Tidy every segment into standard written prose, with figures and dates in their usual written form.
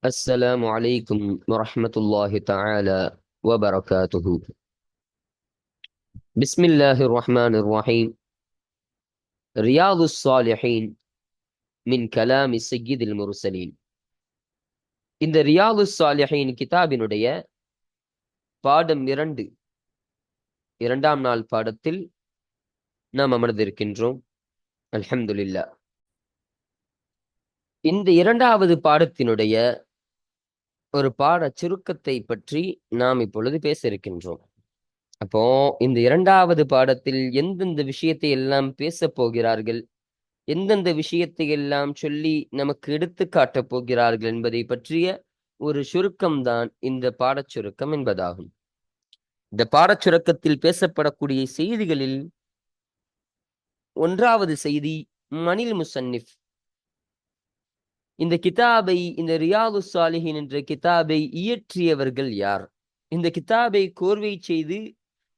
السلام عليكم ورحمة الله تعالى وبركاته. بسم الله الرحمن الرحيم. رياض الصالحين من كلام سيد المرسلين. இந்த ரியாது சாலிஹீன் கிதாபினுடைய பாடம் 2, இரண்டாம் நாள் பாடத்தில் நாம் அமர்ந்திருக்கின்றோம். அல்ஹம்துலில்லாஹ். இந்த இரண்டாவது பாடத்தினுடைய ஒரு பாட சுருக்கத்தை பற்றி நாம் இப்பொழுது பேச இருக்கின்றோம். அப்போ இந்த இரண்டாவது பாடத்தில் எந்தெந்த விஷயத்தை எல்லாம் பேச போகிறார்கள், எந்தெந்த விஷயத்தை எல்லாம் சொல்லி நமக்கு எடுத்து காட்டப் போகிறார்கள் என்பதை பற்றிய ஒரு சுருக்கம்தான் இந்த பாடச் சுருக்கம் என்பதாகும். இந்த பாடச் சுருக்கத்தில் பேசப்படக்கூடிய செய்திகளில் ஒன்றாவது செய்தி, மனில் முசன்னிஃப் இந்த கிதாபை, இந்த ரியாது சாலிஹின் என்ற கிதாபை இயற்றியவர்கள் யார், இந்த கிதாபை கோர்வை செய்து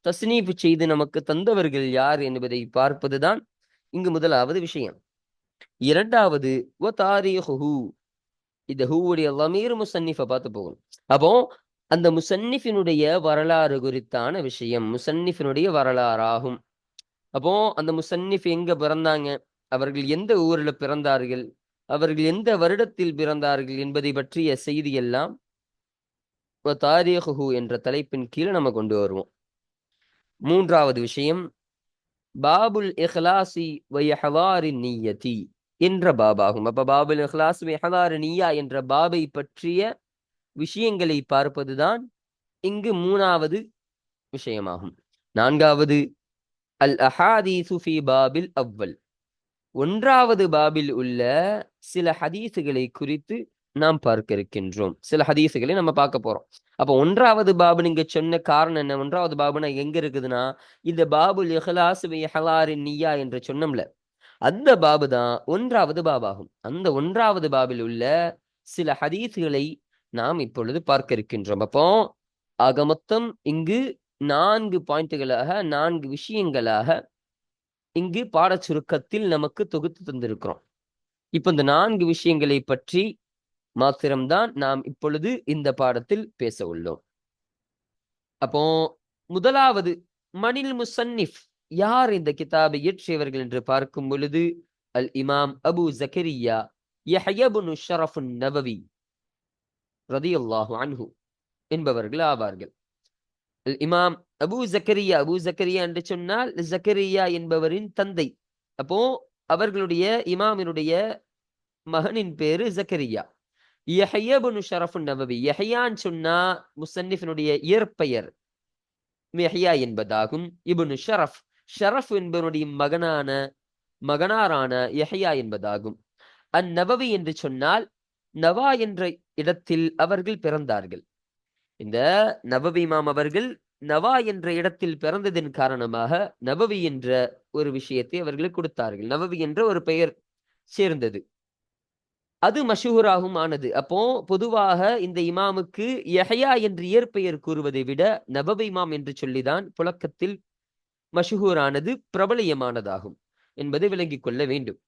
தஸ்னீஃப் செய்து நமக்கு தந்தவர்கள் யார் என்பதை பார்ப்பதுதான் இங்கு முதலாவது விஷயம். இரண்டாவது இந்த ஹூவுடைய லமீர் முசன்னிஃபை பார்த்து போகும். அப்போ அந்த முசன்னிஃபினுடைய வரலாறு குறித்தான விஷயம் முசன்னிஃபினுடைய வரலாறாகும். அப்போ அந்த முசன்னிஃப் எங்க பிறந்தாங்க, அவர்கள் எந்த ஊரில் பிறந்தார்கள், அவர்கள் எந்த வருடத்தில் பிறந்தார்கள் என்பதை பற்றிய செய்தி எல்லாம் தாரீஹு என்ற தலைப்பின் கீழே நம்ம கொண்டு வருவோம். மூன்றாவது விஷயம், பாபுல் இஹ்லாசி வயஹவாரி நிய்யதி என்ற பாபாகும். அப்ப பாபுல் இஹ்லாஸ் வயஹவாரி நிய்யா என்ற பாபை பற்றிய விஷயங்களை பார்ப்பதுதான் இங்கு மூணாவது விஷயமாகும். நான்காவது, அல் அஹாதீசு ஃபி பாபில் அவ்வல், ஒன்றாவது பாபில் உள்ள சில ஹதீசுகளை குறித்து நாம் பார்க்க இருக்கின்றோம். சில ஹதீசுகளை நம்ம பார்க்க போறோம். அப்போ ஒன்றாவது பாபு நீங்க சொன்ன காரணம் என்ன? ஒன்றாவது பாபுனா எங்க இருக்குதுன்னா, இந்த பாபுல் இஹ்லாஸ் வயஹவாரி நிய்யா என்று சொன்னோம்ல, அந்த பாபு தான் ஒன்றாவது பாபாகும். அந்த ஒன்றாவது பாபில் உள்ள சில ஹதீசுகளை நாம் இப்பொழுது பார்க்க இருக்கின்றோம். அப்போ ஆக மொத்தம் இங்கு 4 பாயிண்ட்டுகளாக, 4 விஷயங்களாக இங்கு பாடச் சுருக்கத்தில் நமக்கு தொகுத்து தந்திருக்கிறோம். இப்ப இந்த 4 விஷயங்களை பற்றி மாத்திரம்தான் நாம் இப்பொழுது இந்த பாடத்தில் பேச உள்ளோம். அப்போ முதலாவது, மனில் முசன்னிஃப், யார் இந்த கிதாபை இயற்றியவர்கள் என்று பார்க்கும் பொழுது, அல் இமாம் அபு ஜக்கரியா யஹ்யா இப்னு ஷரஃப் நவவி ரலியல்லாஹு அன்ஹு என்பவர்கள் ஆவார்கள். அல் இமாம் அபு ஜக்கரியா என்று சொன்னால் ஜக்கரியா என்பவரின் தந்தை. அப்போ அவர்களுடைய இமாமினுடைய மகனின் பேரு ஜக்கரியா. யஹ்யா இப்னு ஷரஃப் நவவி, யஹ்யான்னு சொன்னா முசன்னிஃபினுடைய இயற்பெயர் யஹ்யா என்பதாகும். இப்னு ஷரஃப், ஷரஃப் என்பவருடைய மகனாரான யஹ்யா என்பதாகும். அந்நவவி என்று சொன்னால் நவா என்ற இடத்தில் அவர்கள் பிறந்தார்கள். இந்த நவவி இமாம் அவர்கள் நவா என்ற இடத்தில் பிறந்ததின் காரணமாக நவவி என்ற ஒரு விஷயத்தை அவர்களுக்கு கொடுத்தார்கள். நவவி என்ற ஒரு பெயர் சேர்ந்தது, அது மஷூராகவும் ஆனது. அப்போ பொதுவாக இந்த இமாமுக்கு யஹ்யா என்று இயற்பெயர் கூறுவதை விட நவவி இமாம் என்று சொல்லிதான் புழக்கத்தில் மஷூரானது, பிரபலியமானதாகும் என்பதை விளங்கிக் கொள்ள வேண்டும்.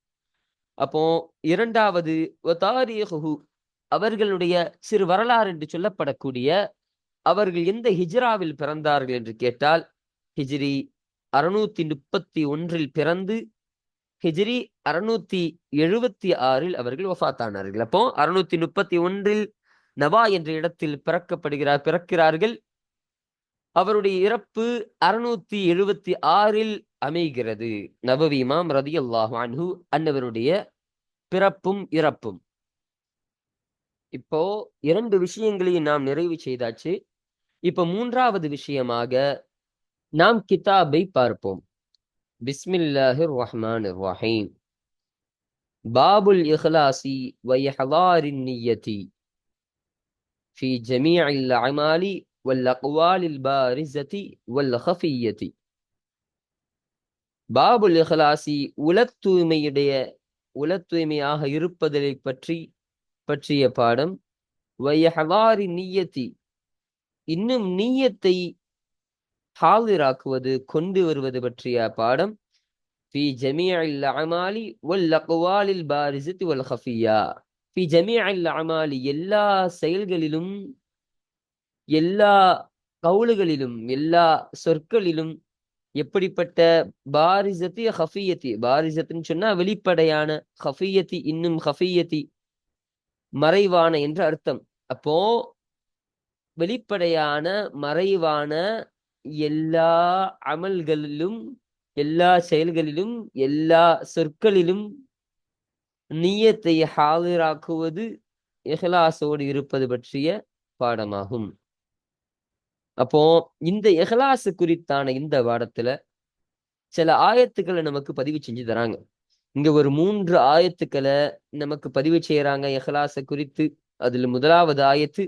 அப்போ இரண்டாவது, அவர்களுடைய சிறு வரலாறு என்று சொல்லப்படக்கூடிய, அவர்கள் எந்த ஹிஜ்ராவில் பிறந்தார்கள் என்று கேட்டால், ஹிஜ்ரி 631 பிறந்து ஹிஜ்ரி 676 அவர்கள் வஃபாத்தானார்கள். அப்போ 631 நவா என்ற இடத்தில் பிறக்கிறார்கள். அவருடைய இறப்பு 676 அமைகிறது. நவவி இமாம் ரலியல்லாஹு அன்ஹு அன்னவருடைய பிறப்பும் இறப்பும். இப்போ 2 விஷயங்களையும் நாம் நிறைவு செய்தாச்சு. இப்ப மூன்றாவது விஷயமாக நாம் கிதாபை பார்ப்போம். பிஸ்மில்லாஹிர் ரஹ்மானிர் ரஹீம். பாபுல் இஹ்லாசி வயஹ்வாரின் நிய்யதி ஃபி ஜமீஇல் அமாலி வல் அக்வாலில் பாரிஸதி வல் ஹஃபிய்யதி. பாபுல் இஹ்லாசி, உளத்தூய்மையாக இருப்பதை பற்றிய பாடம். வயஹ்வாரி நிய்யதி, இன்னும் நீயத்தை ஹாலிராக்குவது, கொண்டு வருவது பற்றிய பாடம். ஃபி ஜமீஇல் அமாலி வல் அக்வாலில் பாரிஸதி வல் ஹஃபிய்யா, ஃபி ஜமீஇல் அமாலி, எல்லா செயல்களிலும், எல்லா கவுலுகளிலும், எல்லா சொற்களிலும். எப்படிப்பட்ட? பாரிசத்தி ஹஃபியத்தி, பாரிசத்துன்னு சொன்னா வெளிப்படையான, ஹஃபியத்தி இன்னும் ஹஃபியத்தி மறைவான என்று அர்த்தம். அப்போ வெளிப்படையான மறைவான எல்லா அமல்களிலும், எல்லா செயல்களிலும், எல்லா சொற்களிலும் நியத்தை ஹாலிராக்குவது இஹ்லாஸோடு இருப்பது பற்றிய பாடமாகும். அப்போ இந்த இஹ்லாஸ் குறித்தான இந்த பாடத்துல சில ஆயத்துக்களை நமக்கு பதிவு செஞ்சு தராங்க. இங்க ஒரு 3 ஆயத்துக்களை நமக்கு பதிவு செய்யறாங்க இஹ்லாஸ குறித்து. அதுல முதலாவது ஆயத்து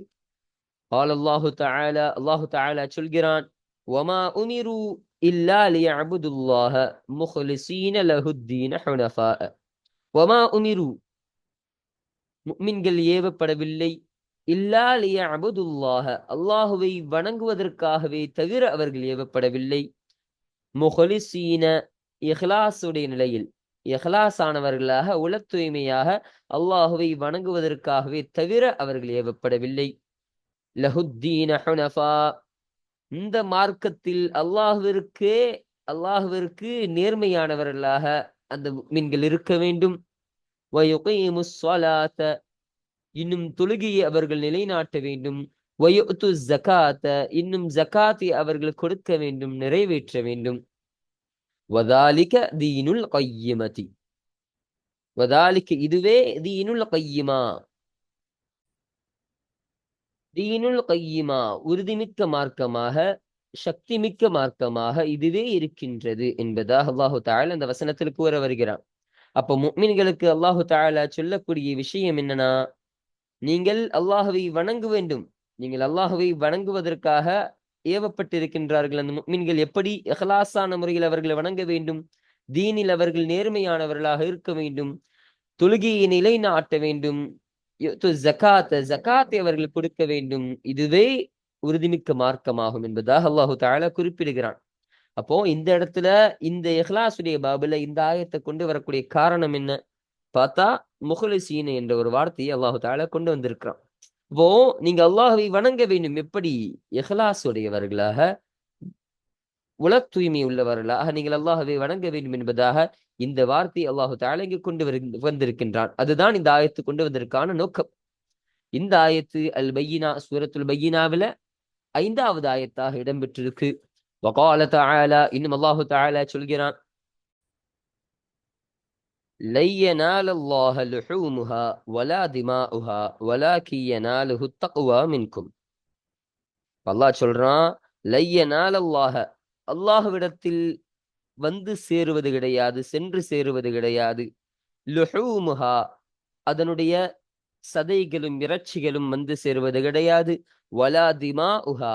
அல்லாஹு தஆலா, அல்லாஹு தஆலா சொல்கிறான், வமா உமிரு இல்லா லியஅபுதுல்லாஹ முஹ்லிஸீன லஹுத்தீன ஹுனஃபாஅ. வமா உமிரு, முஃமின்கள் ஏவப்படவில்லை, இல்லா லியஅபுதுல்லாஹ, அல்லாஹுவை வணங்குவதற்காகவே தவிர அவர்கள் ஏவப்படவில்லை, முஹ்லிஸீன, இஹ்லாஸுடைய நிலையில், இஹ்லாஸானவர்களாக, உள தூய்மையாக அல்லாஹுவை வணங்குவதற்காகவே தவிர அவர்கள் ஏவப்படவில்லை. லஹுத்தீன ஹுனஃபா, இந்த மார்க்கத்தில் அல்லாஹுவிற்கு நேர்மையானவர்களாக அந்த முஃமின்கள் இருக்க வேண்டும். வயுகீமுஸ் ஸலாத்த, இன்னும் தொழுகையை அவர்கள் நிலைநாட்ட வேண்டும். வயுத்து ஜகாத்த, இன்னும் ஜகாத்தை அவர்கள் கொடுக்க வேண்டும், நிறைவேற்ற வேண்டும். வதாலிக தீனுல் கையிமதி, வதாலிக இதுவே, தீனுல் கையிமா, தீனுல் கையிமா உறுதிமிக்க மார்க்கமாக, சக்திமிக்க மார்க்கமாக இதுவே இருக்கின்றது என்பதாக அல்லாஹு தஆலா அந்த வசனத்தில் கூற வருகிறான். அப்போ முஃமின்களுக்கு அல்லாஹு தஆலா சொல்லக்கூடிய விஷயம் என்னன்னா, நீங்கள் அல்லாஹுவை வணங்க வேண்டும். நீங்கள் அல்லாஹுவை வணங்குவதற்காக ஏவப்பட்டிருக்கின்றார்கள் அந்த முஃமின்கள். எப்படி? இஹ்லாஸான முறையில் அவர்களை வணங்க வேண்டும், தீனில் அவர்கள் நேர்மையானவர்களாக இருக்க வேண்டும், தொழுகையை நிலைநாட்ட வேண்டும், ஜகாத்தை அவர்கள் கொடுக்க வேண்டும். இதுவே உறுதிமிக்க மார்க்கமாகும் என்பதாக அல்லாஹு தஆலா குறிப்பிடுகிறான். அப்போ இந்த இடத்துல இந்த இஹ்லாஸுடைய பாபுல இந்த ஆயத்தை கொண்டு வரக்கூடிய காரணம் என்ன பார்த்தா, முஹ்லிஸீன் என்ற ஒரு வார்த்தையை அல்லாஹு தஆலா கொண்டு வந்திருக்கிறான். இப்போ நீங்க அல்லாஹுவை வணங்க வேண்டும். எப்படி? இஹ்லாஸ் உடையவர்களாக, உள தூய்மை உள்ளவர்களாக நீங்கள் அல்லாஹுவை வணங்க வேண்டும் என்பதாக இந்த வார்த்தை அல்லாஹு தஆலா இங்கு கொண்டு வந்திருக்கின்றான். அதுதான் இந்த ஆயத்து கொண்டு வந்ததற்கான நோக்கம். இந்த ஆயத்து அல் பையினா, சூரத்துல் பையினாவில 5வது ஆயத்தாக இடம்பெற்றிருக்கு. வகால தஆலா, இன்னும் அல்லாஹு தஆலா சொல்கிறான், لن ينال الله لحومها ولا دماؤها ولكن يناله التقوى منكم. அல்லாஹ் சொல்றான், لن ينال الله, அல்லாஹ்விடத்தில் வந்து சேருவது கிடையாது, சென்று சேருவது கிடையாது. லுஹூமுஹா, அதனுடைய சதைகளும் இறைச்சிகளும் வந்து சேருவது கிடையாது. வலா திமாஉஹா,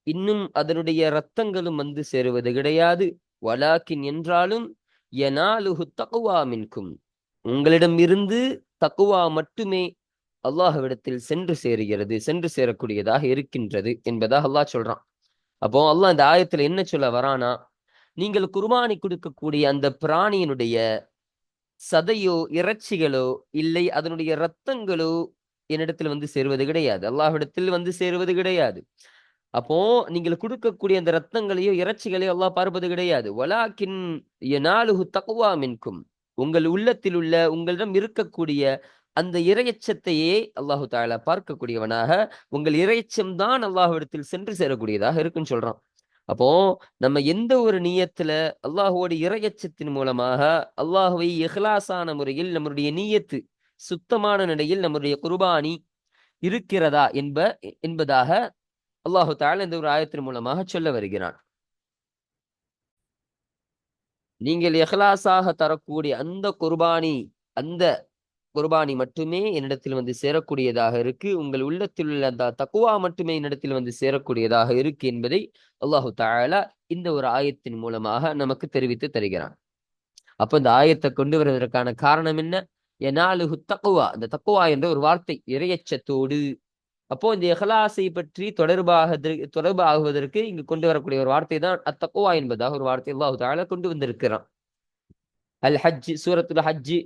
இன்னும் அதனுடைய இரத்தங்களும் வந்து சேருவது கிடையாது. வலாக்கின், என்றாலும், யனாலுஹு தக்வா மின்கும், உங்களிடம் இருந்து தக்குவா மட்டுமே அல்லாஹ்விடத்தில் சென்று சேருகிறது, சென்று சேரக்கூடியதாக இருக்கின்றது என்பதாக அல்லாஹ் சொல்றான். அப்போ அல்லாஹ் இந்த ஆயத்துல என்ன சொல்ல வரானா, நீங்கள் குர்பானி கொடுக்கக்கூடிய அந்த பிராணியினுடைய சதையோ இறைச்சிகளோ இல்லை அதனுடைய இரத்தங்களோ என்னிடத்தில் வந்து சேருவது கிடையாது, அல்லாஹ்விடத்தில் வந்து சேருவது கிடையாது. அப்போ நீங்கள் கொடுக்கக்கூடிய அந்த இரத்தங்களையோ இறைச்சிகளையோ அல்லாஹ் பார்ப்பது கிடையாது. வலாக்கின் யனாலுஹு தக்வா மின்கும், உங்கள் உள்ளத்தில் உள்ள, உங்களிடம் இருக்கக்கூடிய அந்த இறையச்சத்தையே அல்லாஹு தஆலா பார்க்கக்கூடியவனாக, உங்கள் இறையச்சம் தான் அல்லாஹ்விடத்தில் சென்று சேரக்கூடியதாக இருக்குன்னு சொல்றான். அப்போ நம்ம எந்த ஒரு நியத்துல அல்லாஹுவோட இறையச்சத்தின் மூலமாக அல்லாஹுவை இஹ்லாஸான முறையில் நம்முடைய நியத்து சுத்தமான நிலையில் நம்முடைய குர்பானி இருக்கிறதா என்பதாக அல்லாஹு தஆலா இந்த ஒரு ஆயத்தின் மூலமாக சொல்ல வருகிறான். நீங்கள் இஹ்லாஸாக தரக்கூடிய அந்த குர்பானி மட்டுமே என்னிடத்தில் வந்து சேரக்கூடியதாக இருக்கு, உங்கள் உள்ளத்தில் உள்ள அந்த தக்குவா மட்டுமே என்னிடத்தில் வந்து சேரக்கூடியதாக இருக்கு என்பதை அல்லாஹு தஆலா இந்த ஒரு ஆயத்தின் மூலமாக நமக்கு தெரிவித்து தருகிறான். அப்ப இந்த ஆயத்தை கொண்டு வருவதற்கான காரணம் என்ன? யனாலுஹு தக்குவா, இந்த தக்குவா என்ற ஒரு வார்த்தை இறையச்சத்தோடு. அப்போ இந்த இஹ்லாஸை பற்றி தொடர்பாகுவதற்கு இங்கு கொண்டு வரக்கூடிய ஒரு வார்த்தை தான் அத்தக்குவா என்பதாக ஒரு வார்த்தை அல்லாஹு தஆலா கொண்டு வந்திருக்கிறான். அல் ஹஜ், சூரத்துல் ஹஜ்,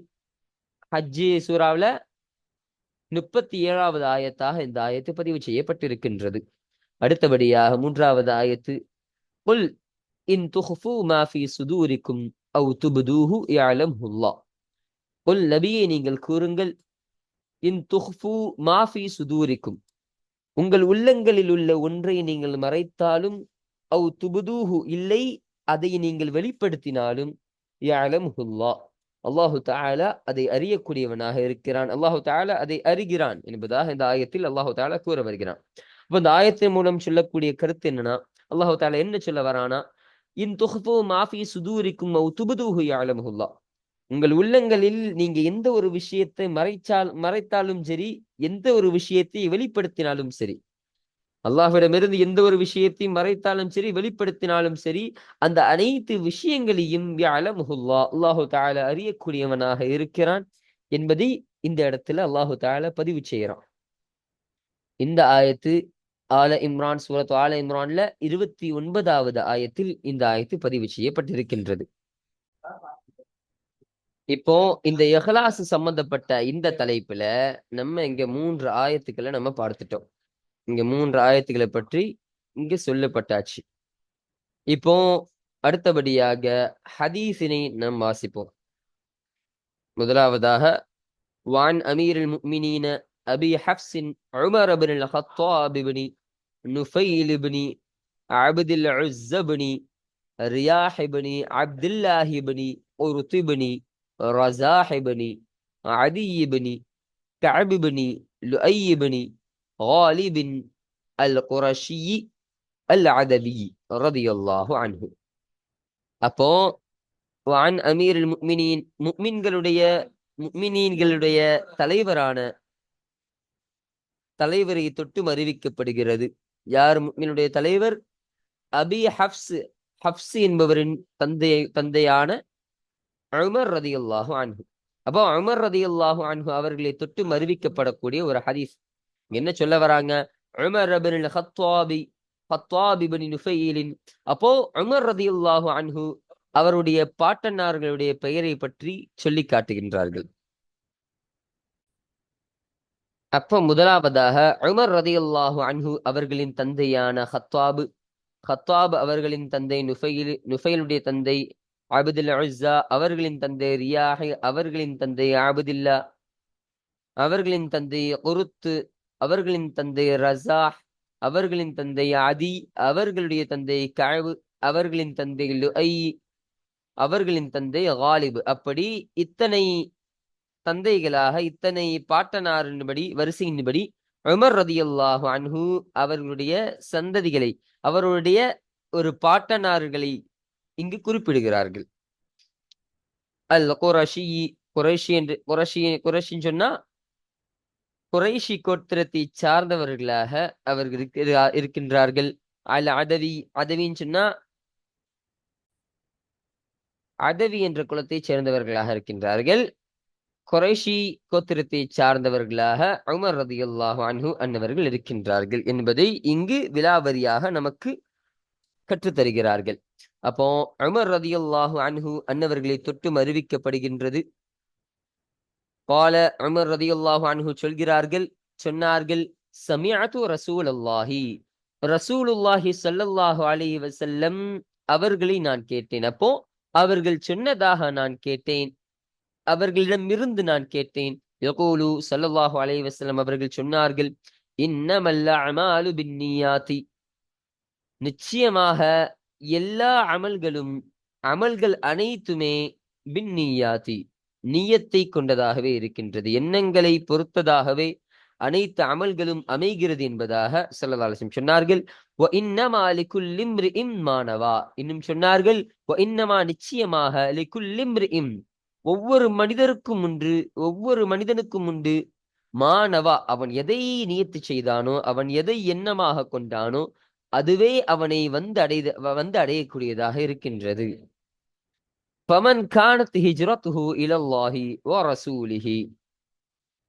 ஹஜ் சூராவில் 37வது ஆயத்தாக இந்த ஆயத்து பதிவு செய்யப்பட்டிருக்கின்றது. அடுத்தபடியாக 3வது ஆயத்து, குல் இன் துஹ்ஃபூ மா ஃபீ சுதூரிக்கும் அவ் துப்தூஹு யஅலம்ஹுல்லாஹ். குல் நபியே நீங்கள் கூறுங்கள், இன் துஹ்ஃபூ மா ஃபீ சுதூரிக்கும், உங்கள் உள்ளங்களில் உள்ள ஒன்றை நீங்கள் மறைத்தாலும், அவ் துபுதூஹு இல்லை அதை நீங்கள் வெளிப்படுத்தினாலும், யஅலம்ஹுல்லாஹ் அல்லாஹு தஆலா அதை அறியக்கூடியவனாக இருக்கிறான், அல்லாஹு தஆலா அதை அறிகிறான் என்பதாக இந்த ஆயத்தில் அல்லாஹு தஆலா கூற வருகிறான். அப்ப இந்த ஆயத்தின் மூலம் சொல்லக்கூடிய கருத்து என்னன்னா, அல்லாஹு தஆலா என்ன சொல்ல வரானா, இன் துஹ்ஃபூ மா ஃபீ சுதூரிக்கும் அவ் துபுதூஹு யஅலம்ஹுல்லாஹ், உங்கள் உள்ளங்களில் நீங்க எந்த ஒரு விஷயத்தை மறைத்தாலும் சரி, எந்த ஒரு விஷயத்தை வெளிப்படுத்தினாலும் சரி, அல்லாஹ்விடமிருந்து எந்த ஒரு விஷயத்தையும் மறைத்தாலும் சரி, வெளிப்படுத்தினாலும் சரி, அந்த அனைத்து விஷயங்களையும் யஅலமுஹுல்லாஹ் அல்லாஹு தஆலா அறியக்கூடியவனாக இருக்கிறான் என்பதை இந்த இடத்துல அல்லாஹு தஆலா பதிவு செய்யறான். இந்த ஆயத்து சூரத் ஆல இம்ரான்ல 29வது ஆயத்தில் இந்த ஆயத்து பதிவு செய்யப்பட்டிருக்கின்றது. இப்போ இந்த இஹ்லாஸ் சம்பந்தப்பட்ட இந்த தலைப்புல நம்ம இங்க 3 ஆயத்துக்களை நம்ம பார்த்துட்டோம். இங்க 3 ஆயத்துக்களை பற்றி இங்க சொல்லப்பட்டாச்சு. இப்போ அடுத்தபடியாக ஹதீஸினை நாம் வாசிப்போம். முதலாவதாக, வான் அமீருல் முஃமினீன அபி ஹஃப்ஸின் உமர் இப்னுல் ஹத்தாப் இப்னு நுஃபைல் இப்னு அப்துல் உஸ்ஸ இப்னு ரியாஹ் இப்னு அப்துல்லாஹ் இப்னு உர்த் இப்னு ரஸாஹ் இப்னு அதி இப்னு கஅப் இப்னு லுஐ இப்னு காலிப் அல் குரஷி அல் அதவி ரலியல்லாஹு அன்ஹு. அப்போ வான் அமீருல் முஃமினீன், முஃமினீன்களுடைய தலைவரை தொட்டும் அறிவிக்கப்படுகிறது. யார் முஃமினுடைய தலைவர்? அபி ஹஃப்ஸ் என்பவரின் தந்தையான உமர் ரலியல்லாஹு அன்ஹு. அப்போ உமர் ரலியல்லாஹு அன்ஹு அவர்களை தொட்டும் அறிவிக்கப்படக்கூடிய ஒரு ஹதீஸ். என்ன சொல்ல வராங்க? உமர் இப்னுல் ஹத்தாப் இப்னு நுஃபைலின், அப்போ உமர் ரலியல்லாஹு அன்ஹு அவருடைய பாட்டனார்களுடைய பெயரை பற்றி சொல்லி காட்டுகின்றார்கள். அப்போ முதலாவதாக உமர் ரலியல்லாஹு அன்ஹு அவர்களின் தந்தையான ஹத்தாப் அவர்களின் தந்தை நுஃபைலுடைய தந்தை அப்துல் உஸ்ஸா அவர்களின் தந்தை ரியாஹ் அவர்களின் தந்தை அப்துல்லா அவர்களின் தந்தை குருத்து அவர்களின் தந்தை ரஸாஹ் அவர்களின் தந்தை அதி அவர்களுடைய தந்தை கஅப் அவர்களின் தந்தை லுஐ அவர்களின் தந்தை காலிப். அப்படி இத்தனை தந்தைகளாக, இத்தனை பாட்டனாரின்படி, வரிசையின்படி உமர் ரலியல்லாஹு அன்ஹு அவர்களுடைய சந்ததிகளை, அவருடைய ஒரு பாட்டனார்களை இங்கு குறிப்பிடுகிறார்கள். அல் குரஷி, குரஷின்னு சொன்னா குறைஷி கோத்திரத்தை சார்ந்தவர்களாக அவர்கள் இருக்கின்றார்கள். அல் அதவின்னு சொன்னா அதவி என்ற குலத்தை சேர்ந்தவர்களாக இருக்கின்றார்கள். குறைஷி கோத்திரத்தை சார்ந்தவர்களாக உமர் ரலியல்லாஹு அன்ஹு அன்னவர்கள் இருக்கின்றார்கள் என்பதை இங்கு விலாவரியாக நமக்கு கற்றுத்தருகிறார்கள். அப்போ உமர் ரலியல்லாஹு அன்ஹு அன்னவர்களை தொட்டும் அறிவிக்கப்படுகின்றது. கால உமர் ரலியல்லாஹு அன்ஹு சொன்னார்கள், சமிஅது ரசூலுல்லாஹி ஸல்லல்லாஹு அலைஹி வஸல்லம் அவர்களை நான் கேட்டேன். அப்போ அவர்கள் சொன்னதாக நான் கேட்டேன், அவர்களிடமிருந்து நான் கேட்டேன். யகூலு ஸல்லல்லாஹு அலைஹி வஸல்லம் அவர்கள் சொன்னார்கள், இன்னமல் அஅமாலு பின்னியாத்தி, நிச்சயமாக எல்லா அமல்கள் அனைத்துமே பின்னியாத்தி, நியத்தை கொண்டதாகவே இருக்கின்றது, எண்ணங்களை பொறுத்ததாகவே அனைத்து அமல்களும் அமைகிறது என்பதாக ஸல்லல்லாஹு அலைஹி வஸல்லம் சொன்னார்கள். வ இன்னமா லிகுல்லி இம்ரிஇம் மா நவா, இன்னும் சொன்னார்கள், வ இன்னமா நிச்சயமாக லிகுல்லி இம்ரிஇம், ஒவ்வொரு மனிதனுக்கும் உண்டு மானவா, அவன் எதை நியத்து செய்தானோ, அவன் எதை எண்ணமாக கொண்டானோ அதுவே அவனை வந்து அடையக்கூடியதாக இருக்கின்றது. ஃபமன் கானத் ஹிஜ்ரத்துஹு இலல்லாஹி வ ரசூலிஹி,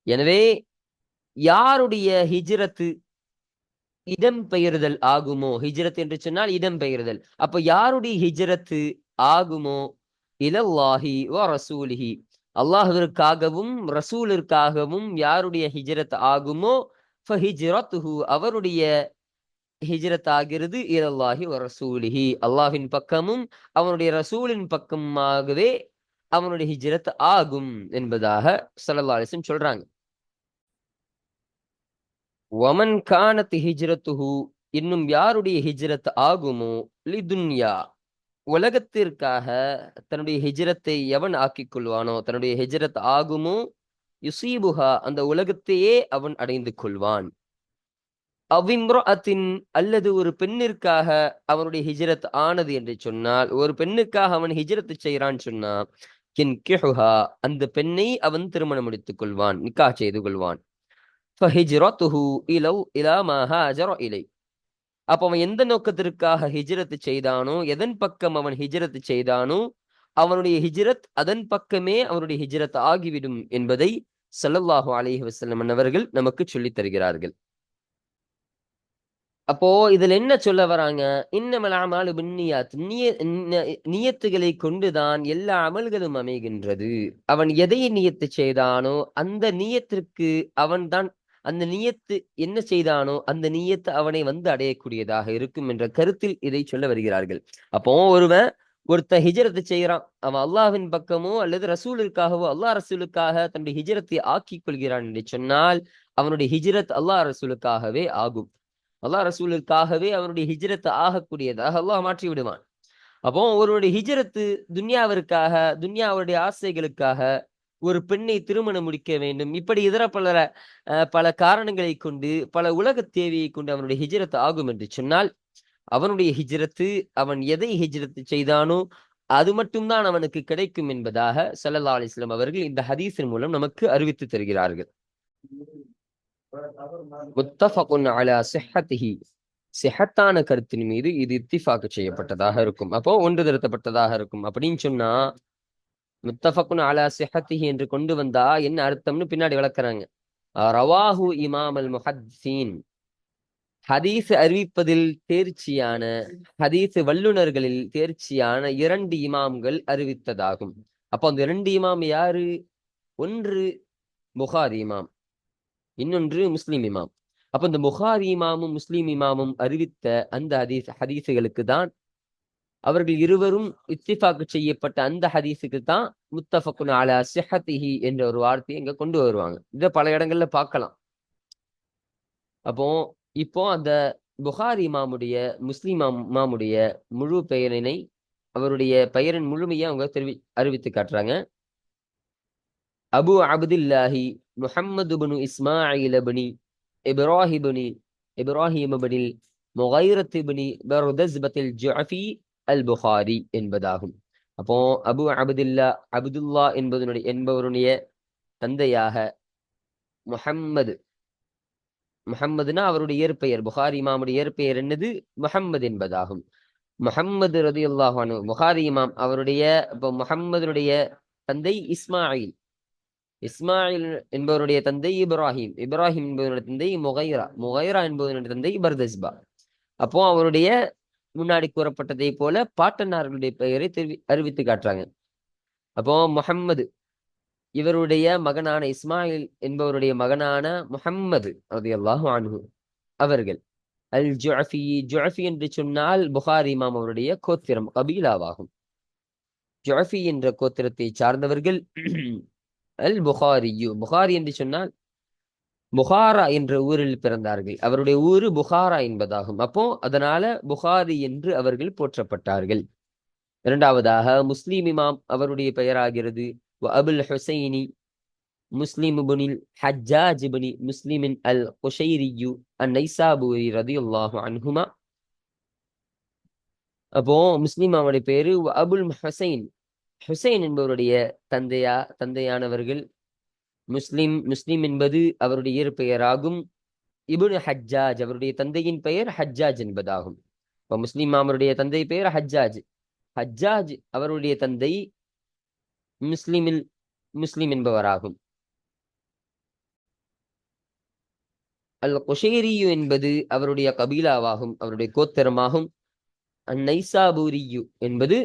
எனவே யாருடைய ஹிஜ்ரத்து இடம்பெயர்தல் ஆகுமோ, ஹிஜ்ரத் என்று சொன்னால் இடம்பெயர்தல், அப்ப யாருடைய ஹிஜ்ரத்து ஆகுமோ, இலல்லாஹி வ ரசூலிஹி, அல்லாஹ்விற்காகவும் ரசூலிற்காகவும் யாருடைய ஹிஜ்ரத் ஆகுமோ ஃபஹிஜ்ரத்துஹு அவருடைய ஹிஜ்ரத் ஆகிறது இலல்லாஹி வ ரசூலிஹி அல்லாஹ்வின் பக்கமும் அவனுடைய ரசூலின் பக்கமாகவே அவனுடைய ஹிஜ்ரத் ஆகும் என்பதாக ஸல்லல்லாஹு அலைஹி வஸல்லம் சொல்றாங்க. வமன் கானத் ஹிஜ்ரத்துஹு இன்னும் யாருடைய ஹிஜ்ரத் ஆகுமோ லிதுன்யா உலகத்திற்காக தன்னுடைய ஹிஜ்ரத்தை எவன் ஆக்கிக் கொள்வானோ தன்னுடைய ஹிஜ்ரத் ஆகுமோ யுசீபுஹா அந்த உலகத்தையே அவன் அடைந்து கொள்வான். அவ்விம்ரஅத்தின் அல்லது ஒரு பெண்ணிற்காக அவனுடைய ஹிஜ்ரத் ஆனது என்று சொன்னால் ஒரு பெண்ணுக்காக அவன் ஹிஜ்ரத் செய்கிறான்னு சொன்னா கின்கிஹுஹா அந்த பெண்ணை அவன் திருமணம் முடித்துக் கொள்வான், நிக்காஹ் செய்து கொள்வான். ஃபஹிஜ்ரத்துஹு இலா மா ஹாஜர இலை அப்ப அவன் எந்த நோக்கத்திற்காக ஹிஜ்ரத் செய்தானோ எதன் பக்கம் அவன் ஹிஜ்ரத் செய்தானோ அவனுடைய ஹிஜ்ரத் அதன் பக்கமே அவனுடைய ஹிஜ்ரத் ஆகிவிடும் என்பதை ஸல்லல்லாஹு அலைஹி வஸல்லம் அவர்கள் நமக்கு சொல்லித் தருகிறார்கள். அப்போ இதுல என்ன சொல்ல வராங்க? இன்னமல் அமாலு பின்னியாத் நியத்துகளை கொண்டுதான் எல்லா அமல்களும் அமைகின்றது. அவன் எதை நியத்து செய்தானோ அந்த நியத்திற்கு அவன்தான் அந்த நியத்து என்ன செய்தானோ அந்த நியத்து அவனை வந்து அடையக்கூடியதாக இருக்கும் என்ற கருத்தில் இதை சொல்ல வருகிறார்கள். அப்போ ஒருத்தன் ஹிஜ்ரத் செய்யறான், அவன் அல்லாஹ்வின் பக்கமோ அல்லது ரசூலுக்காகவோ அல்லாஹ் ரசூலுக்காக தன்னுடைய ஹிஜ்ரத்தை ஆக்கிக் கொள்கிறான் என்று சொன்னால் அவனுடைய ஹிஜ்ரத் அல்லாஹ் ரசூலுக்காகவே ஆகும். அல்லாஹ் ரசூலுக்காகவே அவனுடைய ஹிஜ்ரத் ஆகக்கூடியதாக அல்லாஹ் மாற்றி விடுவான். அப்போ ஒருவருடைய ஹிஜ்ரத்து துன்யாவிற்காக துன்யாவுடைய ஆசைகளுக்காக ஒரு பெண்ணை திருமணம் முடிக்க வேண்டும் இப்படி இதர பல காரணங்களை கொண்டு பல உலக தேவையை கொண்டு அவனுடைய ஹிஜ்ரத் ஆகும் என்று சொன்னால் அவனுடைய ஹிஜ்ரத்து அவன் எதை ஹிஜ்ரத் செய்தானோ அது மட்டும்தான் அவனுக்கு கிடைக்கும் என்பதாக ஸல்லல்லாஹு அலைஹி வஸல்லம் அவர்கள் இந்த ஹதீஸின் மூலம் நமக்கு அறிவித்து தருகிறார்கள். முத்தஃபகுன் அலா ஸிஹ்ஹத்திஹி சிஹத்தான கருத்தின் மீது இது இத்திஃபாக் செய்யப்பட்டதாக இருக்கும். அப்போ ஒன்று திருத்தப்பட்டதாக இருக்கும். அப்படின்னு சொன்னா முத்தஃபகுன் அலா ஸிஹ்ஹத்திஹி என்று கொண்டு வந்தா என்ன அர்த்தம்னு பின்னாடி விளக்குறாங்க. ரவாஹு இமாம் அல் முஹத்திஸீன் ஹதீஸ் அறிவிப்பதில் தேர்ச்சியான ஹதீஸ் வல்லுநர்களில் தேர்ச்சியான 2 இமாம்கள் அறிவித்ததாகும். அப்போ அந்த 2 இமாம் யாரு? ஒன்று புகாரி இமாம், இன்னொன்று முஸ்லிம் இமாம். அப்ப இந்த புகாரி இமாமும் முஸ்லிம் இமாமும் அறிவித்த அந்த ஹதீஸுகளுக்கு தான் அவர்கள் இருவரும் இத்திஃபாக் செய்யப்பட்ட அந்த ஹதீஸுக்கு தான் முத்தஃபகுன் அலா ஸிஹ்ஹத்திஹி என்ற ஒரு வார்த்தையை இங்க கொண்டு வருவாங்க. இதை பல இடங்கள்ல பார்க்கலாம். அப்போ இப்போ அந்த புகாரி இமாமுடைய முஸ்லிம் இமாமுடைய முழு பெயரினை அவருடைய பெயரின் முழுமையை அவங்க அறிவித்து காட்டுறாங்க. அபு அப்துல்லாஹி முஹம்மது பின் இஸ்மாயில் பின் இப்ராஹிம் பின் முகைரத் பின் பர்தஸ்பத்தில் ஜுஅஃபி அல் புகாரி என்பதாகும். அப்போ அபு அப்துல்லா என்பவருடைய தந்தையாக முஹம்மதுனா அவருடைய இயற்பெயர், புகாரி இமாமுடைய இயற்பெயர் என்னது? முஹம்மது என்பதாகும். முஹம்மது ரலியல்லாஹு அன்ஹு புகாரி இமாம் அவருடைய முஹம்மதுடைய தந்தை இஸ்மாயில் என்பவருடைய தந்தை இப்ராஹிம் என்பவருடைய தந்தை முகைரா என்பவருடைய தந்தை பர்தஸ்பா. அப்போ அவருடைய முன்னாடி கூறப்பட்டதை போல பாட்டனார்களுடைய பெயரை அறிவித்து காட்டுறாங்க. அப்போ முஹம்மது இவருடைய மகனான இஸ்மாயில் என்பவருடைய மகனான முஹம்மது ரலியல்லாஹு அன்ஹு அவர்கள் அல் ஜுஅஃபி என்று சொன்னால் புகாரி இமாம் அவருடைய கோத்திரம் கபீலாவாகும். ஜுஅஃபி என்ற கோத்திரத்தை சார்ந்தவர்கள் அல் புகாரி என்று சொன்னால் புகாரா என்ற ஊரில் பிறந்தார்கள். அவருடைய ஊரு புகாரா என்பதாகும். அப்போ அதனால புகாரி என்று அவர்கள் போற்றப்பட்டார்கள். இரண்டாவதாக முஸ்லிம் இமாம் அவருடைய பெயராகிறது அபுல் ஹுசைனி முஸ்லிம் இப்னுல் ஹஜ்ஜாஜ் இப்னு முஸ்லிம் அல் குஷைரி அன்-நைசாபூரி ரலியல்லாஹு அன்ஹுமா. அப்போ முஸ்லிம் அவருடைய பேரு அபுல் ஹுசைன் என்பவருடைய தந்தையானவர்கள் முஸ்லிம் என்பது அவருடைய இயற்பெயராகும். இப்னு ஹஜ்ஜாஜ் அவருடைய தந்தையின் பெயர் ஹஜ்ஜாஜ் என்பதாகும். இப்போ முஸ்லிம் அவருடைய தந்தை பெயர் ஹஜ்ஜாஜ் அவருடைய தந்தை முஸ்லிம் என்பவராகும். அல் குஷைரியு என்பது அவருடைய கபீலாவாகும், அவருடைய கோத்திரமாகும். அந்நைசாபூரியு என்பது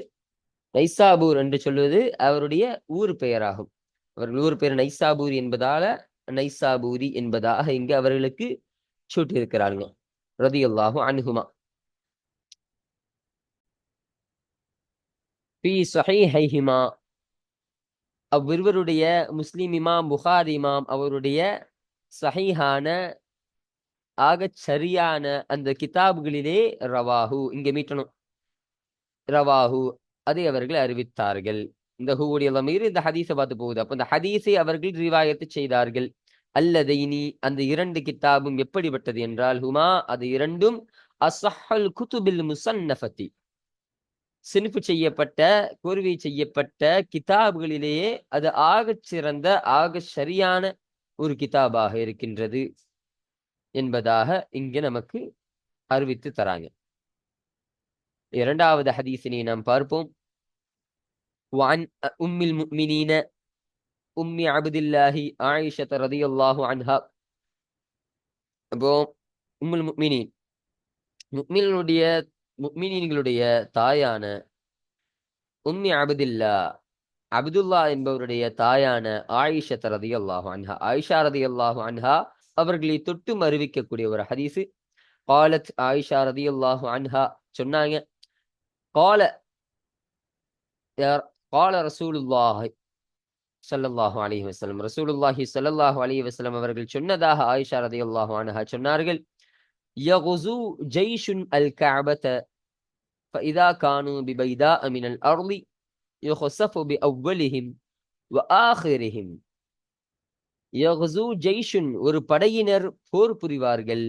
நைசாபூர் என்று சொல்வது அவருடைய ஊர் பெயராகும். அவர்கள் ஊர் பேர் நைசாபூரி என்பதால நைசாபூரி என்பதாக இங்கு அவர்களுக்கு சூட்டியிருக்கிறாங்க. ரதியல்லாஹு அன்ஹுமா. ஃபீ ஸஹீஹைஹிமா, அவ்விருவருடைய முஸ்லிம் இமாம் புகாரி இமாம் அவருடைய சஹீஹான ஆகச் சரியான அந்த கிதாபுகளிலே ரவாஹு, இங்க மீட்டணும், ரவாஹு, அதை அவர்கள் அறிவித்தார்கள். இந்த ஹூவுடைய லமீர் இந்த ஹதீஸை பார்த்து போகுது. அப்ப இந்த ஹதீஸை அவர்கள் ரிவாயத்து செய்தார்கள். அல்லதைனி, அந்த இரண்டு கிதாபும் எப்படிப்பட்டது என்றால், ஹுமா, அது இரண்டும் அஸ்ஸஹல் குதுபில் முஸன்னஃபதி, சின்ஃபு செய்யப்பட்ட, கோர்வை செய்யப்பட்ட கிதாபுகளிலேயே அது ஆகச் சிறந்த ஆக சரியான ஒரு கிதாபாக இருக்கின்றது என்பதாக இங்கு நமக்கு அறிவித்து தராங்க. இரண்டாவது ஹதீஸினை நாம் பார்ப்போம். وعن أم المؤمنين أم عبد الله عائشة رضي الله عنها. அப்போ உம்முல் முஃமினீன், முஃமினீன்களுடைய தாயான உம்மி அப்துல்லா, அப்துல்லா என்பவருடைய தாயான ஆயிஷா ரலியல்லாஹு அன்ஹா, ஆயிஷா ரலியல்லாஹு அன்ஹா அவர்களை தொட்டும் அறிவிக்கக்கூடிய ஒரு ஹதீஸ். قالت ஆயிஷா ரலியல்லாஹு அன்ஹா சொன்னாங்க, قال قال رسول الله ஸல்லல்லாஹு அலைஹி வஸல்லம், ரசூலுல்லாஹி ஸல்லல்லாஹு அலைஹி வஸல்லம் அவர்கள் சொன்னதாக ஆயிஷா ரலியல்லாஹு அன்ஹா சொன்னார்கள், யகுஸு ஜைஷுன் அல் கஅபத فإذا كانوا ببيداء من الأرض يخسف بأولهم وآخرهم. யகுஸு ஜைஷுன், ஒரு படையினர் போர் புரிவார்கள்,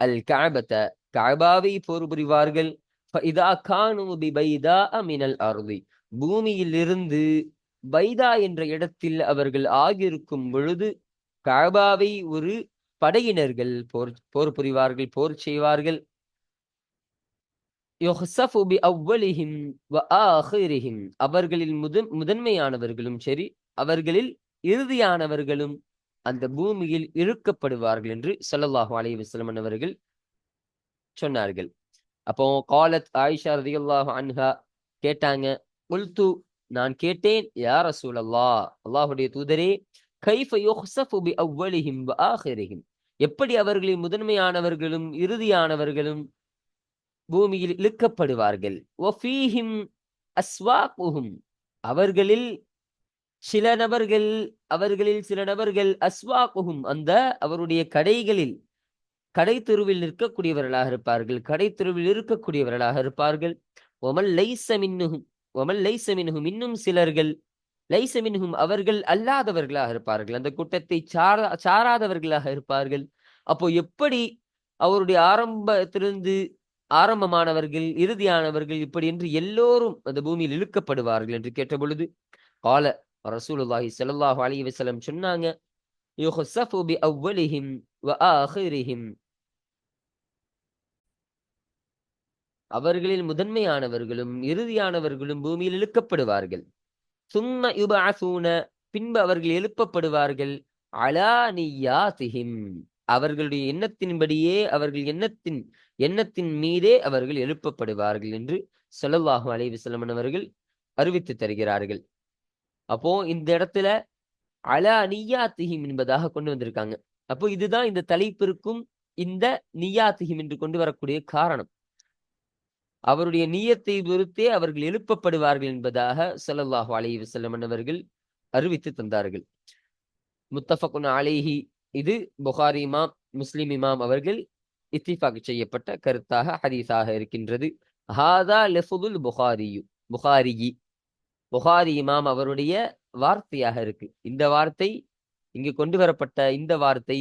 அல் கஅபத, கஅபாவை போர் புரிவார்கள், فإذا كانوا ببيداء من الأرض, பூமியில் இருந்து பைதா என்ற இடத்தில் அவர்கள் ஆகியிருக்கும் பொழுது கஅபாவை ஒரு படையினர்கள் போர் புரிவார்கள், போர் செய்வார்கள். யுஹ்ஸஃபு பிஅவ்வலிஹிம் வஆஹிரிஹிம், அவர்களில் முதன்மையானவர்களும் சரி, அவர்களில் இறுதியானவர்களும் அந்த பூமியில் இழுக்கப்படுவார்கள் என்று ஸல்லல்லாஹு அலைஹி வஸல்லம் அவர்கள் சொன்னார்கள். அப்போ காலத் ஆயிஷா ரலியல்லாஹு அன்ஹா கேட்டாங்க, குல்து, நான் கேட்டேன், யா ரசூலல்லாஹ், அல்லாஹ்வுடைய தூதரே, கைஃப யுஹ்ஸஃபு பிஅவ்வலிஹிம் வஆஹிரிஹிம், எப்படி அவர்களில் முதன்மையானவர்களும் இறுதியானவர்களும் பூமியில் இழுக்கப்படுவார்கள். வஃபீஹிம் அஸ்வாகுஹும், அவர்களில் சில நபர்கள் அஸ்வாகுஹும், அந்த அவருடைய கடைகளில், கடை தெருவில் நிற்கக்கூடியவர்களாக இருப்பார்கள், கடை தெருவில் இருக்கக்கூடியவர்களாக இருப்பார்கள். ஒமல் லைஸ மின்ஹும், இன்னும் சிலர்கள் லைஸ மின்ஹும், அவர்கள் அல்லாதவர்களாக இருப்பார்கள், அந்த கூட்டத்தை சாராதவர்களாக இருப்பார்கள். அப்போ எப்படி அவருடைய ஆரம்பத்திலிருந்து ஆரம்பமானவர்கள் இறுதியானவர்கள் இப்படி என்று எல்லோரும் அந்த பூமியில் இழுக்கப்படுவார்கள் என்று கேட்ட பொழுது, கால ரசூலுல்லாஹி ஸல்லல்லாஹு அலைஹி வஸல்லம் சொன்னாங்க, யுஹ்ஸஃபு பிஅவ்வலிஹிம் வஆஹிரிஹிம், அவர்களில் முதன்மையானவர்களும் இறுதியானவர்களும் பூமியில் இழுக்கப்படுவார்கள். சும்ம யுபஅஸூன, பின்பு அவர்கள் எழுப்பப்படுவார்கள், அலா நிய்யாதிஹிம், அவர்களுடைய எண்ணத்தின்படியே, அவர்கள் எண்ணத்தின் மீதே அவர்கள் எழுப்பப்படுவார்கள் என்று ஸல்லல்லாஹு அலைஹி வஸல்லம் அவர்கள் அறிவித்து தருகிறார்கள். அப்போ இந்த இடத்துல அலா நிய்யாதிஹிம் என்பதாக கொண்டு வந்திருக்காங்க. அப்போ இதுதான் இந்த தலைப்பிற்கும் இந்த நிய்யாதிஹிம் என்று கொண்டு வரக்கூடிய காரணம். அவருடைய நியத்தை பொறுத்தே அவர்கள் எழுப்பப்படுவார்கள் என்பதாக ஸல்லல்லாஹு அலைஹி வஸல்லம் அவர்கள் அறிவித்து தந்தார்கள். முத்தஃபகுன் அலைஹி, இது புகாரி இமாம், முஸ்லிம் இமாம் அவர்கள் இத்திஃபாக் செய்யப்பட்ட கருத்தாக ஹதீஸாக இருக்கின்றது. ஹாதா லஃதுல் புகாரி இமாம் அவருடைய வார்த்தையாக இருக்கு. இந்த வார்த்தை, இங்கு கொண்டு வரப்பட்ட இந்த வார்த்தை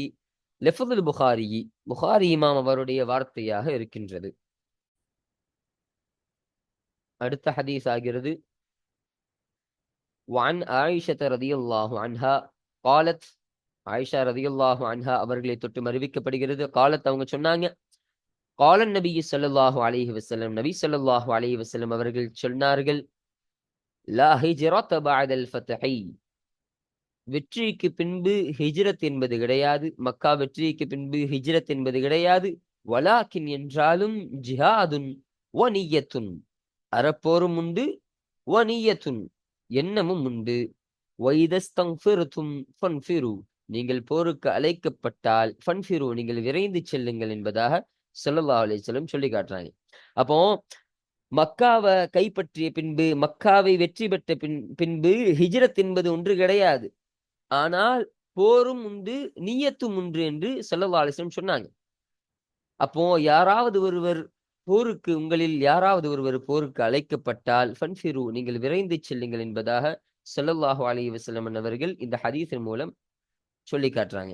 லஃதுல் புகாரி இமாம் அவருடைய வார்த்தையாக இருக்கின்றது. அடுத்த ஹதீஸ் ஆகிறது, وعن عائشة رضي الله عنها قالت, ஆயிஷா ரலியல்லாஹு அன்ஹா அவர்களை தொட்டு அறிவிக்கப்படுகிறது. காலத், அவங்க சொன்னாங்க, காலன் நபி ஸல்லல்லாஹு அலைஹி வஸல்லம், நபி ஸல்லல்லாஹு அலைஹி வஸல்லம் அவர்கள் சொன்னார்கள், லா ஹிஜ்ரத பஅதல் ஃபத்ஹி, வெற்றிக்கு பின்பு ஹிஜ்ரத் என்பது கிடையாது, மக்கா வெற்றிக்கு பின்பு ஹிஜ்ரத் என்பது கிடையாது. வலாக்கின், என்றாலும், ஜிஹாதுன் வ நிய்யத்துன், அறப்போரும் உண்டு, வ நிய்யத்துன், எண்ணமும் உண்டு. வைதஸ்தங்ஃபிர்தும் ஃபன்ஃபிரு, நீங்கள் போருக்கு அழைக்கப்பட்டால் ஃபன்ஃபிரு, நீங்கள் விரைந்து செல்லுங்கள் என்பதாக ஸல்லல்லாஹு அலைஹி வஸல்லம் சொல்லி காட்டுறாங்க. அப்போ மக்காவை கைப்பற்றிய பின்பு, மக்காவை வெற்றி பெற்ற பின்பு ஹிஜ்ரத் என்பது ஒன்று கிடையாது. ஆனால் போரும் உண்டு, நியத்தும் உண்டு என்று ஸல்லல்லாஹு அலைஹி வஸல்லம் சொன்னாங்க. அப்போ யாராவது ஒருவர் போருக்கு, உங்களில் யாராவது ஒருவர் போருக்கு அழைக்கப்பட்டால் ஃபன்ஃபிரு, நீங்கள் விரைந்து செல்லுங்கள் என்பதாக ஸல்லல்லாஹு அலைஹி வஸல்லம் அவர்கள் இந்த ஹதீஸின் மூலம் சொல்லி காட்டுறாங்க.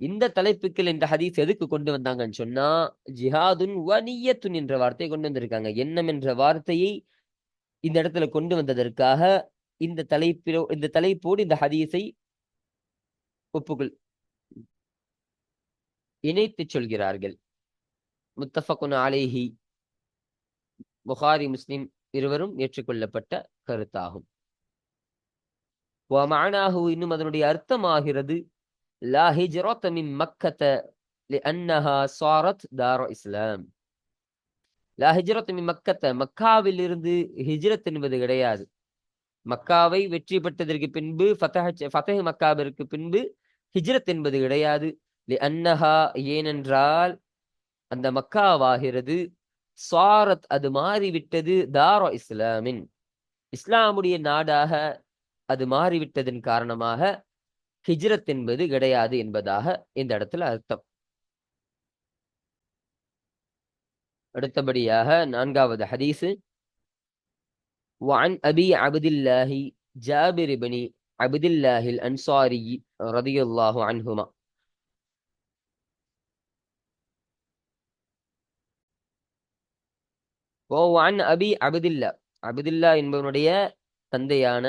இந்த தலைப்புகள் இந்த ஹதீஸ் எதுக்கு கொண்டு வந்தாங்கன்னு சொன்னா, ஜிஹாதுன் வ நிய்யத்துன் என்ற வார்த்தையை கொண்டு வந்திருக்காங்க. எண்ணம் என்ற வார்த்தையை இந்த இடத்துல கொண்டு வந்ததற்காக இந்த தலைப்போடு இந்த ஹதீஸை ஒப்புக்கொள் இணைத்து சொல்கிறார்கள். முத்தஃபகுன் அலைஹி, புகாரி முஸ்லிம் இருவரும் ஏற்றுக்கொள்ளப்பட்ட கருத்தாகும். வமஅனாஹு, இன்னும் அதனுடைய அர்த்தமாகிறது, லா ஹிஜ்ரத மின் மக்கத லிஅன்னஹா ஸாரத் தார இஸ்லாம். லா ஹிஜ்ரத மின் மக்கத, மக்காவில் இருந்து ஹிஜ்ரத் என்பது கிடையாது. மக்காவை வெற்றி பெற்றதற்கு பின்பு, ஃபதஹ் மக்காவிற்கு பின்பு ஹிஜ்ரத் என்பது கிடையாது. லிஅன்னஹா, ஏனென்றால் அந்த மக்காவாகிறது, ஸாரத் அது மாறிவிட்டது, தார இஸ்லாமின், இஸ்லாமுடைய நாடாக அது மாறிவிட்டதன் காரணமாக ஹிஜ்ரத் என்பது கிடையாது என்பதாக இந்த இடத்துல அர்த்தம். அடுத்தபடியாக 4வது ஹதீஸ், وعن أبي عبد الله جابر بن عبد الله الأنصاري رضي الله عنهما. وعن أبي عبد الله, அப்துல்லா என்பவனுடைய தந்தையான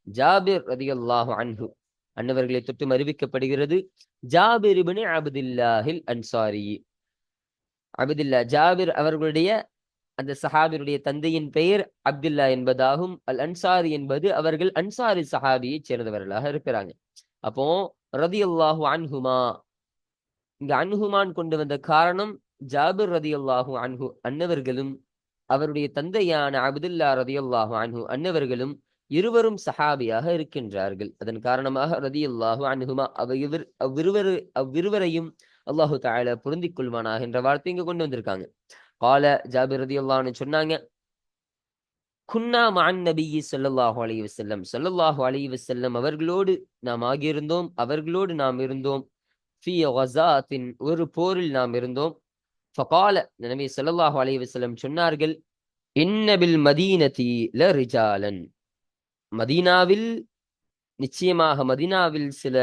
ஜாபிர் ரதியல்லாஹு அன்ஹு அன்னவர்களை தொட்டு அறிவிக்கப்படுகிறது, ஜாபிர் இப்னு அப்துல்லாஹில் அன்சாரி. அப்துல்லா ஜாபிர் அவர்களுடைய அந்த சஹாபியுடைய தந்தையின் பெயர் அப்துல்லா என்பதாகும். அல் அன்சாரி என்பது அவர்கள் அன்சாரி சஹாபியை சேர்ந்தவர்களாக இருக்கிறாங்க. அப்போ ரதியல்லாஹு அன்ஹுமா, இங்க அன்ஹுமான் கொண்டு வந்த காரணம், ஜாபிர் ரதியல்லாஹு அன்ஹு அன்னவர்களும் அவருடைய தந்தையான அப்துல்லா ரதியல்லாஹு அன்ஹு அன்னவர்களும் இருவரும் சஹாபியாக இருக்கின்றார்கள். அதன் காரணமாக ரதியல்லாஹு அன்ஹுமா, அவ்விருவரையும் அல்லாஹு தஆலா பொருந்திக் கொள்வானாக என்ற வார்த்தை இங்க கொண்டு வந்திருக்காங்க. கால, ஜாபிர் ரதியல்லாஹு அன்ஹு சொன்னாங்க, குன்னா மஅன் நபியி ஸல்லல்லாஹு அலைஹி வஸல்லம், ஸல்லல்லாஹு அலைஹி வஸல்லம் அவர்களோடு நாம் ஆகியிருந்தோம், அவர்களோடு நாம் இருந்தோம். ஃபீ கஸாத்தின், ஒரு போரில் நாம் இருந்தோம். ஃபகால, நபி ஸல்லல்லாஹு அலைஹி வஸல்லம் சொன்னார்கள், இன்ன பில் மதீனதி லரிஜாலன், மதீனாவில், நிச்சயமாக மதீனாவில் சில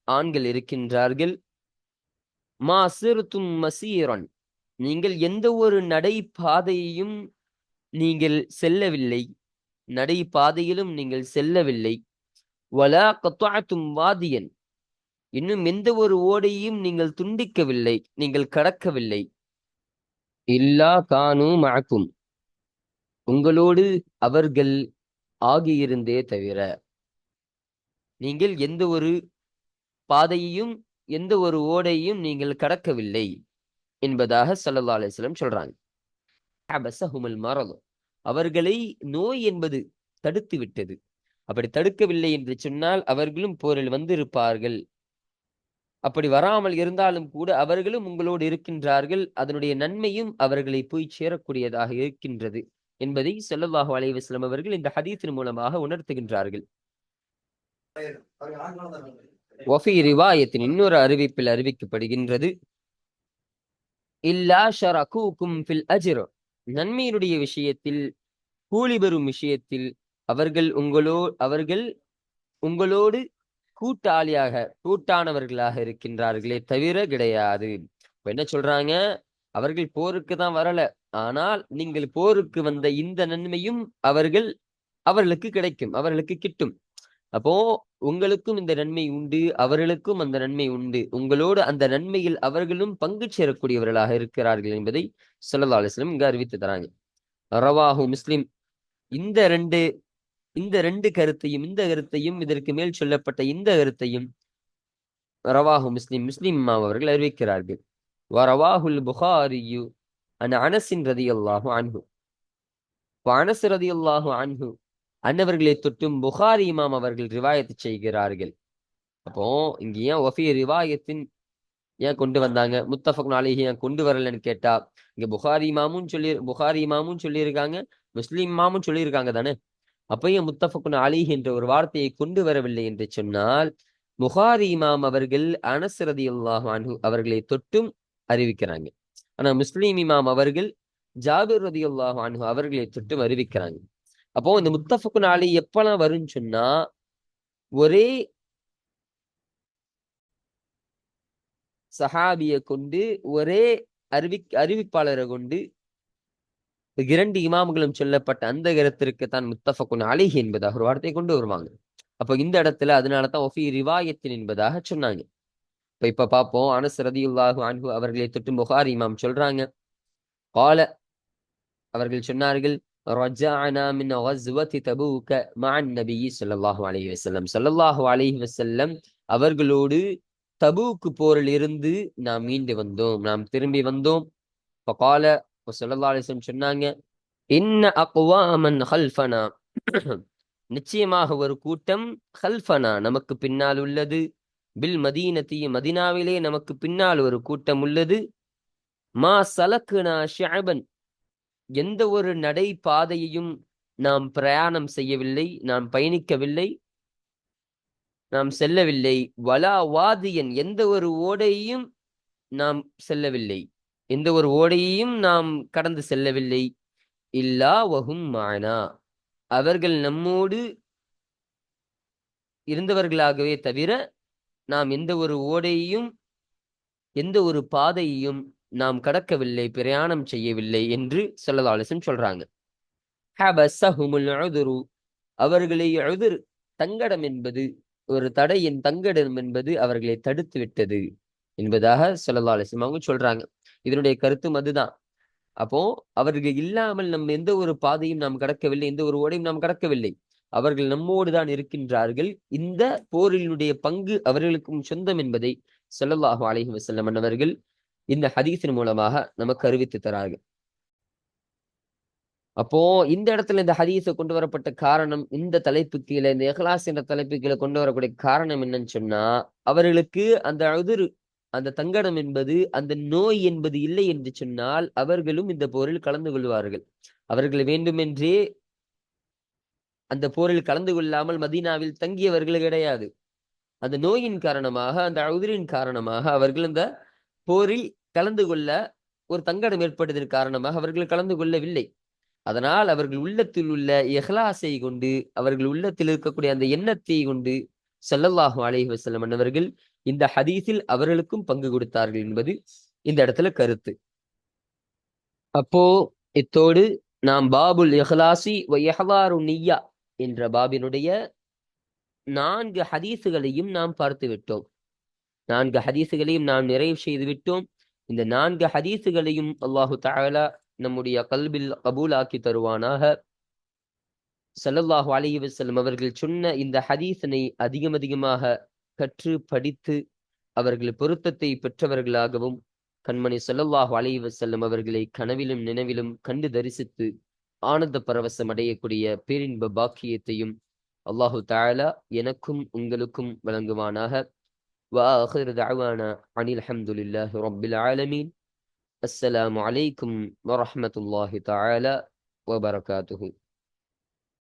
ஆண்கள் இருக்கின்றார்கள். மா சிர்தும் மசீரன், நீங்கள் எந்த ஒரு நடைபாதையையும் நீங்கள் செல்லவில்லை, நடைபாதையிலும் நீங்கள் செல்லவில்லை. வலா கத்அதும் வாதியன், இன்னும் எந்த ஒரு ஓடையும் நீங்கள் துண்டிக்கவில்லை, நீங்கள் கடக்கவில்லை. இல்லா கானு மஅக்கும், உங்களோடு அவர்கள் ஆகியிருந்தே தவிர, நீங்கள் எந்த ஒரு பாதையையும் எந்த ஒரு ஓடையும் நீங்கள் கடக்கவில்லை என்பதாக ஸல்லல்லாஹு அலைஹி வஸல்லம் சொல்றாங்க. அபஸஹுமுல் மரது, அவர்களை நோய் என்பது தடுத்து விட்டது. அப்படி தடுக்கவில்லை என்று சொன்னால் அவர்களும் போரில் வந்திருப்பார்கள். அப்படி வராமல் இருந்தாலும் கூட அவர்களும் உங்களோடு இருக்கின்றார்கள், அதனுடைய நன்மையும் அவர்களை போய் சேரக்கூடியதாக இருக்கின்றது என்பதை ஸல்லல்லாஹு அலைஹி வஸல்லம் அவர்கள் இந்த ஹதீஸின் மூலமாக உணர்த்துகின்றார்கள். வஃபி ரிவாயத்தின், இன்னொரு அறிவிப்பில் அறிவிக்கப்படுகின்றது, இல்லா ஷரகூக்கும் ஃபில் அஜ்ர், நன்மையினுடைய விஷயத்தில், கூலி பெறும் விஷயத்தில் அவர்கள் உங்களோடு கூட்டானவர்களாக இருக்கின்றார்களே தவிர கிடையாது. என்ன சொல்றாங்க, அவர்கள் போருக்கு தான் வரல, ஆனால் நீங்கள் போருக்கு வந்த இந்த நன்மையும் அவர்களுக்கு கிடைக்கும், அவர்களுக்கு கிட்டும். அப்போ உங்களுக்கும் இந்த நன்மை உண்டு, அவர்களுக்கும் அந்த நன்மை உண்டு, உங்களோடு அந்த நன்மையில் அவர்களும் பங்கு சேரக்கூடியவர்களாக இருக்கிறார்கள் என்பதை ஸல்லல்லாஹு அலைஹி வஸல்லம் இங்க அறிவித்து தராங்க. ரவாஹு முஸ்லிம், இந்த ரெண்டு கருத்தையும், இந்த கருத்தையும், இதற்கு மேல் சொல்லப்பட்ட இந்த கருத்தையும் ரவாஹு முஸ்லிம் அவர்கள் அறிவிக்கிறார்கள். வரவாஹுல் புகாரியு அன் அனஸ் ரலியல்லாஹு அன்ஹு, அனஸ் ரலியல்லாஹு அன்ஹு அன்னவர்களை தொட்டும் புகாரி இமாம் அவர்கள் ரிவாயத்து செய்கிறார்கள். அப்போ இங்க ஏன் ஒஃபி ரிவாயத்தின் ஏன் கொண்டு வந்தாங்க, முத்தஃபக்குன் அலைஹி ஏன் கொண்டு வரலன்னு கேட்டா, இங்க புகாரி இமாமும் சொல்லியிருக்காங்க, முஸ்லிம் இமாமும் சொல்லியிருக்காங்க தானே. அப்பயும் முத்தஃபக்குன் அலைஹி என்ற ஒரு வார்த்தையை கொண்டு வரவில்லை என்று சொன்னால், புகாரி இமாம் அவர்கள் அனஸ் ரலியல்லாஹு அன்ஹு அவர்களை தொட்டும் அறிவிக்கிறாங்க. ஆனா முஸ்லிம் இமாம் அவர்கள் ஜாபிர் ரலியல்லாஹு அன்ஹு அவர்களை தொட்டும் அறிவிக்கிறாங்க. அப்போ இந்த முத்தஃபக்குன் அலைஹி எப்பெல்லாம் வரும்னு சொன்னா, ஒரே சஹாபியை கொண்டு, ஒரே அறிவிப்பாளரை கொண்டு, இரண்டு இமாம்களும் சொல்லப்பட்ட அந்த இடத்திற்கு தான் முத்தஃபக்குன் அலைஹி என்பதாக ஒரு வார்த்தையை கொண்டு வருவாங்க. அப்போ இந்த இடத்துல அதனாலதான் ஒஃபி ரிவாயத்தின் என்பதாக சொன்னாங்க. இப்ப பார்ப்போம், அனஸ் ரலியல்லாஹு அன்ஹு அவர்களை தொட்டு புகாரி இமாம் சொல்றாங்க, கால அவர்கள் சொன்னார்கள், ரஜஅனா மின் கஸ்வதி தபூக மஅன் நபியி ஸல்லல்லாஹு அலைஹி வஸல்லம், ஸல்லல்லாஹு அலைஹி வஸல்லம் அவர்களோடு தபூக்கு போரில் இருந்து நாம் மீண்டு வந்தோம், நாம் திரும்பி வந்தோம். ஃபகால ஸல்லல்லாஹு அலைஹி வஸல்லம் சொன்னாங்க, இன்ன அக்வாமன் ஹல்ஃபனா, நிச்சயமாக ஒரு கூட்டம், ஹல்ஃபனா நமக்கு பின்னால் உள்ளது, பில் மதீனத்தி மதீனாவிலே நமக்கு பின்னால் ஒரு கூட்டம் உள்ளது, மா சலக்குனா ஷஅபன் எந்த ஒரு நடை பாதையையும் நாம் பிரயாணம் செய்யவில்லை, நாம் பயணிக்கவில்லை, நாம் செல்லவில்லை, வலா வாதியன் எந்த ஒரு ஓடையையும் நாம் செல்லவில்லை, எந்த ஒரு ஓடையையும் நாம் கடந்து செல்லவில்லை, இல்லா வஹும் மானா அவர்கள் நம்மோடு இருந்தவர்களாகவே தவிர நாம் எந்த ஒரு ஓடையையும் எந்த ஒரு பாதையையும் நாம் கடக்கவில்லை, பிரயாணம் செய்யவில்லை என்று ஸல்லல்லாஹு அலைஹி வஸல்லம் சொல்றாங்க. ஹபஸஹுமுல் உதுரு அவர்களை உதுர் தங்கடம் என்பது, ஒரு தடையின் தங்கடம் என்பது அவர்களை தடுத்து விட்டது என்பதாக ஸல்லல்லாஹு அலைஹி வஸல்லம் அவங்க சொல்றாங்க. இதனுடைய கருத்தும் அதுதான். அப்போ அவர்கள் இல்லாமல் நம்ம எந்த ஒரு பாதையும் நாம் கடக்கவில்லை, எந்த ஒரு ஓடையும் நாம் கடக்கவில்லை, அவர்கள் நம்மோடு தான் இருக்கின்றார்கள். இந்த போரினுடைய பங்கு அவர்களுக்கும் சொந்தம் என்பதை ஸல்லல்லாஹு அலைஹி வஸல்லம் அவர்கள் இந்த ஹதீஸின் மூலமாக நமக்கு அறிவித்து தரார்கள். அப்போ இந்த இடத்துல இந்த ஹதீஸை கொண்டு வரப்பட்ட காரணம், இந்த தலைப்பு கீழே, இந்த இஹ்லாஸ் என்ற தலைப்பு கீழே கொண்டு வரக்கூடிய காரணம் என்னன்னு சொன்னா, அவர்களுக்கு அந்த உதுர், அந்த தங்கடம் என்பது, அந்த நோய் என்பது இல்லை என்று சொன்னால் அவர்களும் இந்த போரில் கலந்து கொள்வார்கள். அவர்கள் வேண்டுமென்றே அந்த போரில் கலந்து கொள்ளாமல் மதீனாவில் தங்கியவர்கள் கிடையாது. அந்த நோயின் காரணமாக, அந்த உதுரின் காரணமாக அவர்கள் அந்த போரில் கலந்து கொள்ள ஒரு தங்கடம் ஏற்பட்டதன் காரணமாக அவர்கள் கலந்து கொள்ளவில்லை. அதனால் அவர்கள் உள்ளத்தில் உள்ள இஹ்லாஸை கொண்டு, அவர்கள் உள்ளத்தில் இருக்கக்கூடிய அந்த எண்ணத்தை கொண்டு ஸல்லல்லாஹு அலைஹி வஸல்லம் அவர்கள் இந்த ஹதீஸில் அவர்களுக்கும் பங்கு கொடுத்தார்கள் என்பது இந்த இடத்துல கருத்து. அப்போ இத்தோடு நாம் பாபுல் இஹ்லாசி வ இஹ்லாரு நிய்யா என்ற பாபினுடைய 4 ஹதீஸுகளையும் நாம் பார்த்து விட்டோம். 4 ஹதீஸுகளையும் நாம் நிறைவு செய்து விட்டோம். இந்த 4 ஹதீஸுகளையும் அல்லாஹு தஆலா நம்முடைய கல்பில் கபூலாக்கி தருவானாக. ஸல்லல்லாஹு அலைஹி வஸல்லம் அவர்கள் சொன்ன இந்த ஹதீஸினை அதிகமாக கற்று படித்து அவர்கள் பொருத்தத்தை பெற்றவர்களாகவும், கண்மணி ஸல்லல்லாஹு அலைஹி வஸல்லம் அவர்களை கனவிலும் நினைவிலும் கண்டு தரிசித்து ஆனந்த பரவசம் அடையக்கூடிய பேரின்ப பாக்கியத்தையும் அல்லாஹு தஆலா எனக்கும் உங்களுக்கும் வழங்குவானாக. وآخر دعوانا عن الحمد لله رب العالمين. السلام عليكم ورحمة الله تعالى وبركاته.